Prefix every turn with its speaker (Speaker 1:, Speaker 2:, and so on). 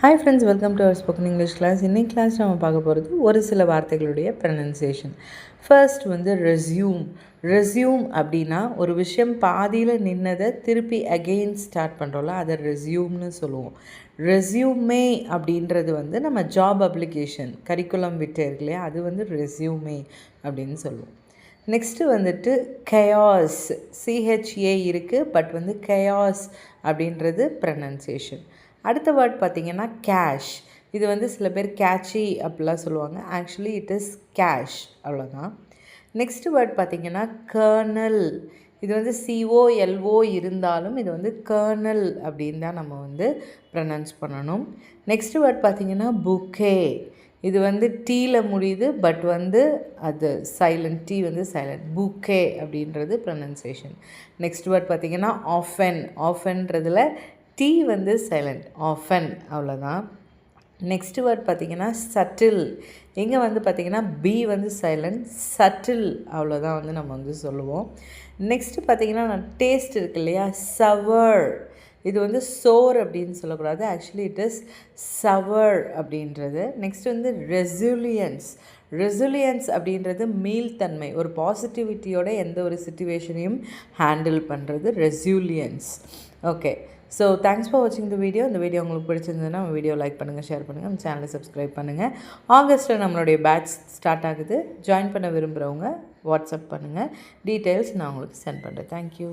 Speaker 1: Hi friends, welcome to our spoken English class. இன்னைக்கு class நம்ம பார்க்க போகிறது ஒரு சில வார்த்தைகளுடைய ப்ரனன்சியேஷன். ஃபர்ஸ்ட் வந்து ரெஸ்யூம். ரெஸ்யூம் அப்படின்னா ஒரு விஷயம் பாதியில் நின்னதை திருப்பி அகெயின் ஸ்டார்ட் பண்ணுறோம்ல, அதை ரெஸ்யூம்னு சொல்லுவோம். ரெஸ்யூமே அப்படின்றது வந்து நம்ம ஜாப் அப்ளிகேஷன் கரிக்குலம் விட்டு இருக்கு இல்லையா, அது வந்து ரெஸ்யூமே அப்படின்னு சொல்லுவோம். நெக்ஸ்ட்டு வந்துட்டு கயாஸ், சிஹெச்ஏ இருக்குது, பட் வந்து கயாஸ் அப்படின்றது ப்ரனன்சியேஷன். அடுத்த வேர்ட் பார்த்திங்கன்னா கேஷ். இது வந்து சில பேர் கேட்சி அப்படிலாம் சொல்லுவாங்க. ஆக்சுவலி இட் இஸ் கேஷ், அவ்வளோதான். நெக்ஸ்ட் வேர்ட் பார்த்திங்கன்னா கர்னல். இது வந்து சிஓஎல்ஓ இருந்தாலும் இது வந்து கர்னல் அப்படின்னு தான் நம்ம வந்து ப்ரனன்ஸ் பண்ணணும். நெக்ஸ்ட் வேர்ட் பார்த்திங்கன்னா புக்கே. இது வந்து டீயில் முடியுது, பட் வந்து அது சைலண்ட், டீ வந்து சைலண்ட். புக்கே அப்படின்றது ப்ரனன்சியேஷன். நெக்ஸ்ட் வேர்ட் பார்த்திங்கன்னா ஆஃபன். ஆஃபன்றதில் டீ வந்து சைலண்ட், ஆஃபன், அவ்வளோதான். நெக்ஸ்ட் வேர்ட் பார்த்திங்கன்னா சட்டில். இங்கே வந்து பார்த்திங்கன்னா பி வந்து சைலண்ட், சட்டில், அவ்வளோதான் வந்து நம்ம வந்து சொல்லுவோம். நெக்ஸ்ட்டு பார்த்திங்கன்னா டேஸ்ட் இருக்கு இல்லையா, சவர். இது வந்து சோர் அப்படின்னு சொல்லக்கூடாது, ஆக்சுவலி இட் இஸ் சவர் அப்படின்றது. நெக்ஸ்ட் வந்து ரெசிலியன்ஸ். ரெசிலியன்ஸ் அப்படின்றது மீள்தன்மை, ஒரு பாசிட்டிவிட்டியோட எந்த ஒரு சிச்சுவேஷனையும் ஹேண்டில் பண்ணுறது resilience. Okay, so thanks for வாட்சிங் த வீடியோ. இந்த வீடியோ உங்களுக்கு பிடிச்சிருந்ததுன்னா நம்ம வீடியோ லைக் பண்ணுங்கள், ஷேர் பண்ணுங்கள், நம்ம சேனலை சப்ஸ்கிரைப் பண்ணுங்கள். ஆகஸ்ட்டில் நம்மளுடைய பேட்ச் ஸ்டார்ட் ஆகுது. ஜாயின் பண்ண விரும்புகிறவங்க வாட்ஸ்அப் பண்ணுங்கள். டீட்டெயில்ஸ் நான் உங்களுக்கு சென்ட் பண்ணுறேன். தேங்க்யூ.